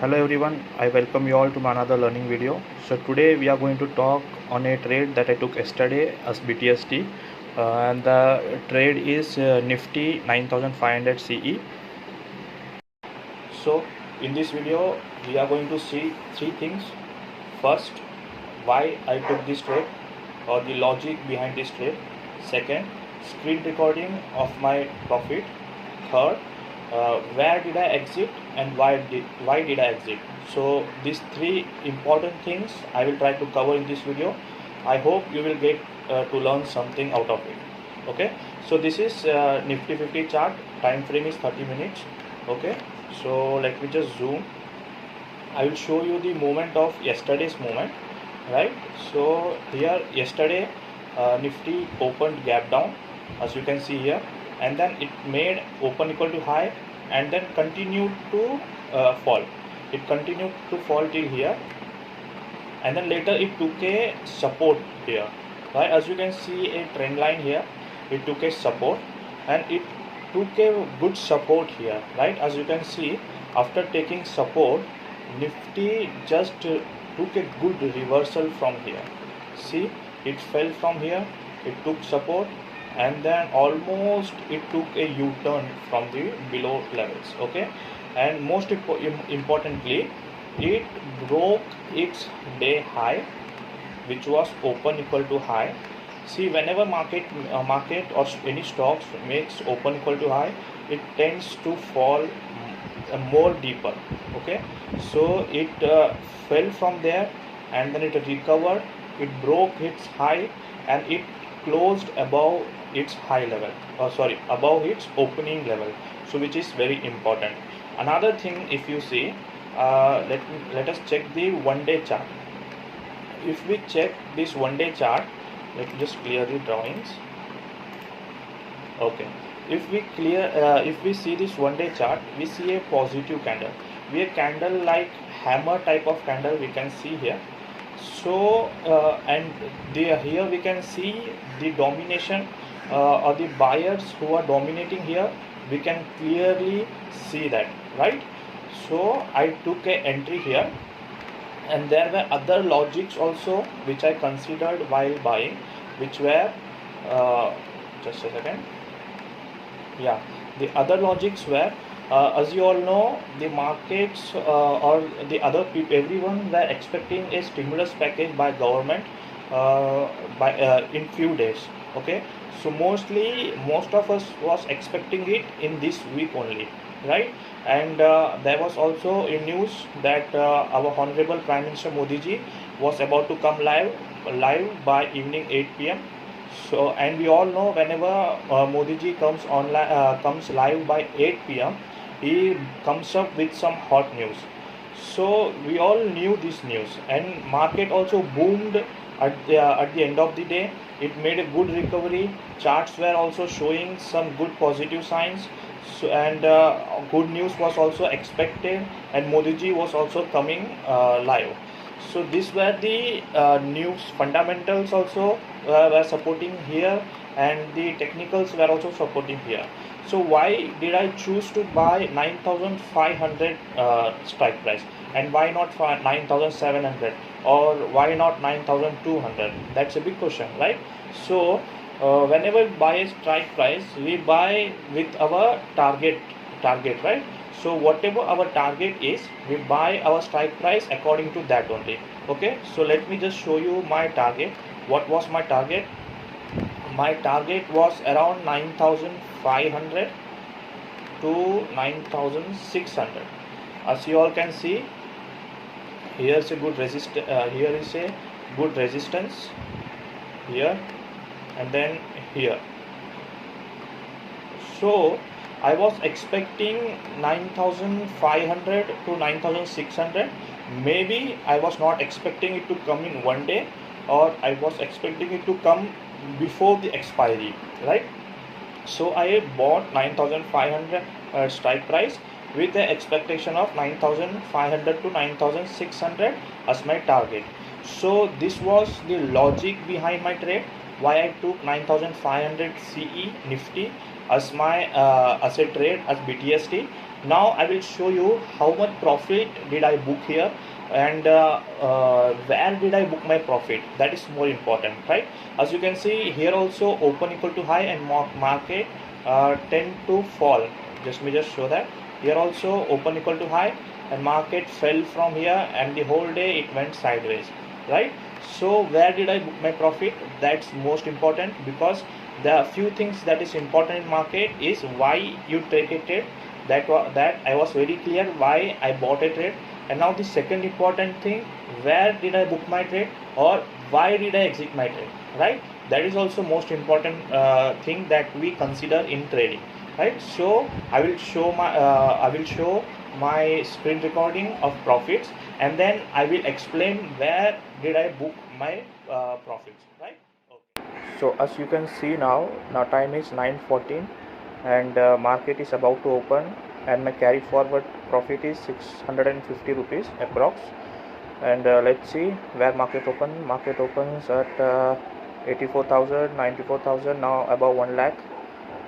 Hello everyone, I welcome you all to my another learning video. So today we are going to talk on a trade that I took yesterday as BTST, and the trade is Nifty 9500 CE. So in this video we are going to see three things. First, why I took this trade or the logic behind this trade. Second, screen recording of my profit. Third, where did I exit and why did I exit. So these three important things I will try to cover in this video. I hope you will get to learn something out of it. Okay, so this is Nifty 50 chart. Time frame is 30 minutes. Okay, so let me just zoom. I will show you the movement of yesterday's movement, right? So here yesterday Nifty opened gap down, as you can see here, and then it made open equal to high and then continued to fall. It continued to fall till here, and then later it took a support here, right? As you can see a trend line here, it took a support and it took a good support here, right? As you can see, after taking support, Nifty just took a good reversal from here. See, it fell from here, it took support, and then almost it took a U-turn from the below levels. Okay, and most importantly, it broke its day high, which was open equal to high. See, whenever market or any stocks makes open equal to high, it tends to fall more deeper. Okay, so it fell from there and then it recovered, it broke its high and it closed above its high level, above its opening level, so which is very important. Another thing, if you see, let us check the 1-day chart. If we check this 1-day chart, let me just clear the drawings. Okay, if we see this 1-day chart, we see a positive candle, a candle like hammer type of candle we can see here. So and here we can see the domination or the buyers who are dominating here, we can clearly see that, right? So I took a entry here, and there were other logics also which I considered while buying, which were just a second. Yeah, the other logics were, as you all know, the markets or the other people, everyone were expecting a stimulus package by government in few days. Okay, so most of us was expecting it in this week only, right? And there was also a news that our honorable Prime Minister Modi ji was about to come live by evening 8 p.m. So, and we all know, whenever Modi ji comes online, comes live by 8 p.m, he comes up with some hot news. So we all knew this news, and market also boomed at the end of the day. It made a good recovery. Charts were also showing some good positive signs. So, and good news was also expected, and Modi ji was also coming live. So these were the news fundamentals also were supporting here, and the technicals were also supporting here. So why did I choose to buy 9,500 strike price, and why not 9,700, or why not 9,200? That's a big question, right? So whenever we buy a strike price, we buy with our target, right? So whatever our target is, we buy our strike price according to that only. Okay, so let me just show you my target. What was my target? My target was around 9,500 to 9,600. As you all can see, here's a good here is a good resistance here, and then here. So I was expecting 9,500 to 9,600. Maybe I was not expecting it to come in one day, or I was expecting it to come before the expiry, right? So I bought 9,500 strike price with the expectation of 9,500 to 9,600 as my target. So this was the logic behind my trade, why I took 9,500 CE Nifty as my as a trade as BTST. Now I will show you how much profit did I book here, and where did I book my profit. That is more important, right? As you can see here also, open equal to high and market tend to fall. Just show that here also open equal to high and market fell from here, and the whole day it went sideways, right? So where did I book my profit? That's most important, because the few things that is important in market is why you take a trade. That I was very clear why I bought a trade. And now the second important thing, where did I book my trade, or why did I exit my trade, right? That is also most important thing that we consider in trading, right? So I will show my screen recording of profits, and then I will explain where did I book my profits, right? Okay. So as you can see now time is 9:14 and market is about to open, and my carry forward profit is 650 rupees approx. And let's see where market opens at 84,000, 94,000, now above 1 lakh.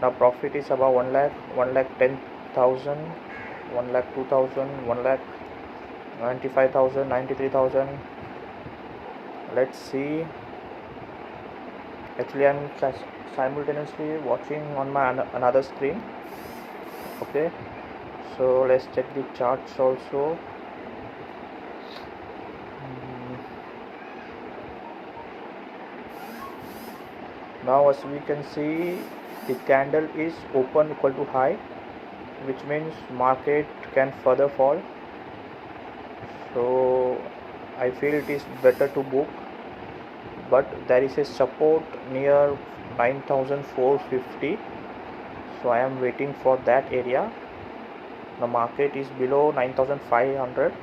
Now profit is above 1 lakh, 1 lakh 10,000, 1 lakh 2,000, 1 lakh 95,000, 93,000. Let's see. Actually I'm simultaneously watching on my another screen. Okay, so let's check the charts also. Now as we can see, the candle is open equal to high, which means market can further fall. So I feel it is better to book, but there is a support near 9,450, so I am waiting for that area. The market is below 9,500,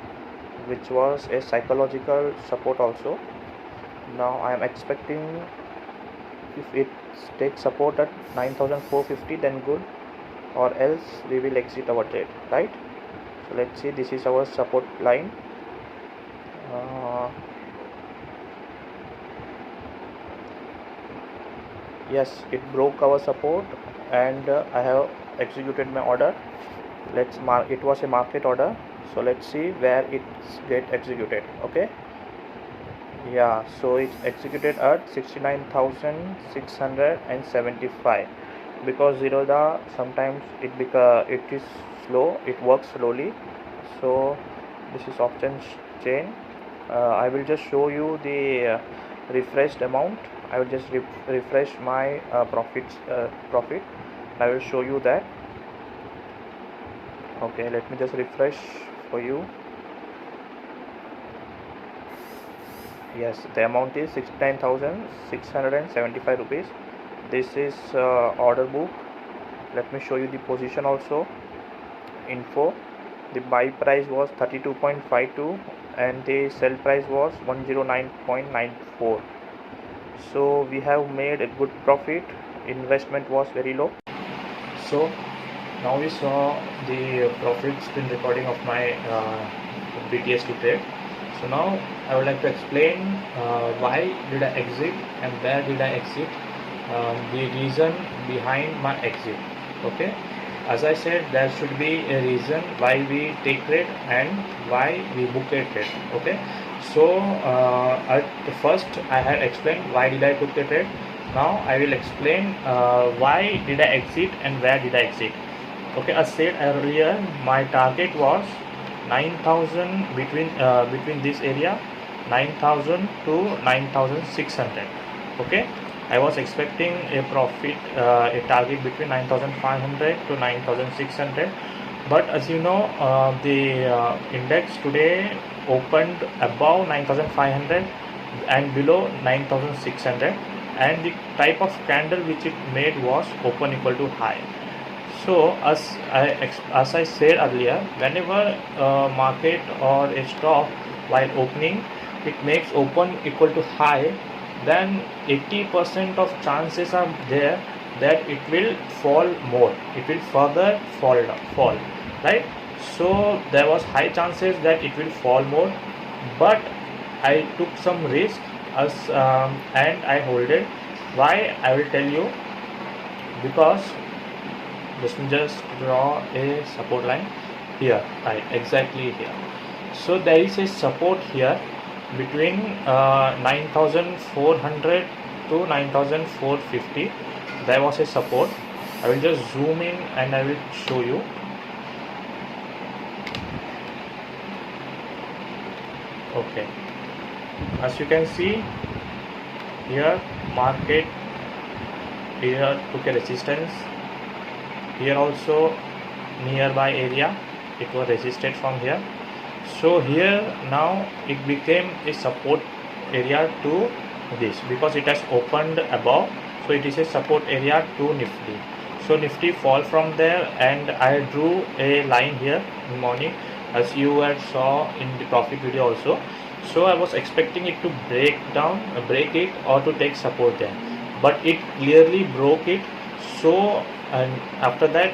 which was a psychological support also. Now I am expecting, if it takes support at 9,450, then good, or else we will exit our trade, right? So let's see, this is our support line. Yes, it broke our support, and I have executed my order. Let's mark, it was a market order, so let's see where it's get executed. Okay, yeah, so it's executed at 69,675. because Zerodha sometimes it is slow, it works slowly. So this is option chain. I will just show you the refreshed amount. I will just refresh my profit. I will show you that. Okay, let me just refresh for you. Yes, the amount is 69,675 rupees. This is order book. Let me show you the position also. Info. The buy price was 32.52 and the sell price was 109.94. So we have made a good profit. Investment was very low. So now we saw the profit screen recording of my BTST trade. So now I would like to explain why did I exit and where did I exit, the reason behind my exit. Okay, as I said, there should be a reason why we take trade and why we book a trade. Okay, so at first I had explained why did I took the trade. Now I will explain why did I exit and where did I exit. Okay, as said earlier, my target was 9,000, between this area 9,000 to 9,600. Okay, I was expecting a profit, a target between 9,500 to 9,600, but as you know, the index today opened above 9,500 and below 9,600, and the type of candle which it made was open equal to high. So as I said earlier, whenever market or a stock while opening it makes open equal to high, then 80% of chances are there that it will fall more, it will further fall, right? So there was high chances that it will fall more, but I took some risk and I hold it. Why? I will tell you. Because just draw a support line. here, right, exactly here. So there is a support here between 9400 to 9450. There was a support. I will just zoom in and I will show you. Okay, as you can see here, market here took a resistance. Here also nearby area it was resisted from here. So here now it became a support area to this because it has opened above. So it is a support area to Nifty. So Nifty fall from there, and I drew a line here in morning, as you had saw in the profit video also. So I was expecting it to break it, or to take support there, but it clearly broke it. So, and after that,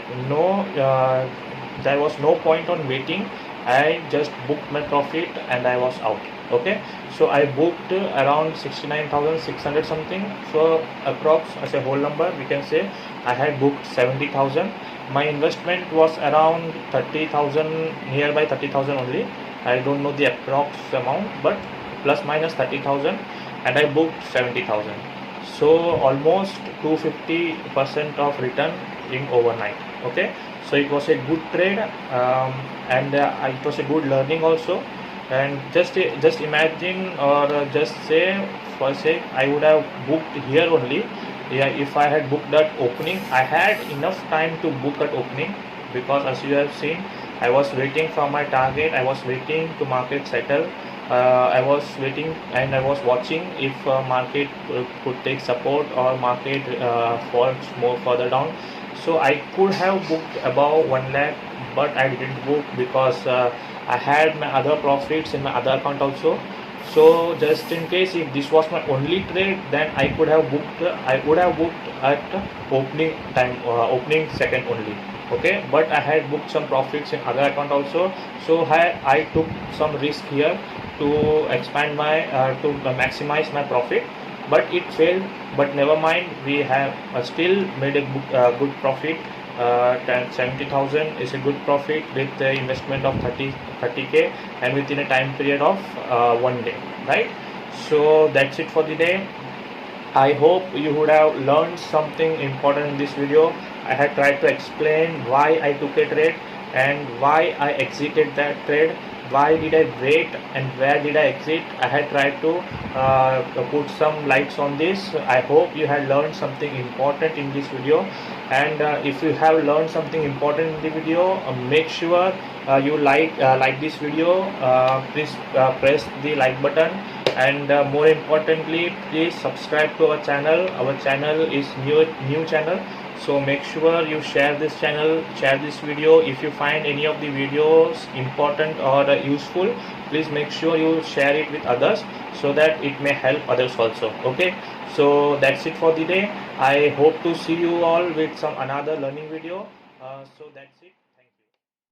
there was no point on waiting. I just booked my profit and I was out. Okay, so I booked around 69,600 something. So approx as a whole number, we can say I had booked 70,000. My investment was around 30,000, nearby 30,000 only. I don't know the approx amount, but plus minus 30,000, and I booked 70,000. So almost 250% of return in overnight. Okay, so it was a good trade, and it was a good learning also. And just imagine, or just say for sake, I would have booked here only. Yeah, if I had booked that opening, I had enough time to book that opening, because as you have seen, I was waiting for my target. I was waiting to market settle. I was waiting and I was watching if market could take support, or market falls more further down. So I could have booked above 1 lakh, but I didn't book because I had my other profits in my other account also. So just in case if this was my only trade, then I would have booked at opening time, opening second only. Okay, but I had booked some profits in other account also. So I took some risk here to expand my to maximize my profit, but it failed. But never mind, we have still made a good profit. 70,000 is a good profit with the investment of 30k, and within a time period of 1 day, right? So that's it for the day. I hope you would have learned something important in this video. I had tried to explain why I took a trade and why I exited that trade. Why did I wait and where did I exit? I had tried to put some lights on this. I hope you had learned something important in this video. And if you have learned something important in the video, make sure you like this video. Please press the like button, and more importantly, please subscribe to our channel. Our channel is new channel. So make sure you share this channel, share this video. If you find any of the videos important or useful, please make sure you share it with others, so that it may help others also. Okay, so that's it for the day. I hope to see you all with some another learning video. So that's it.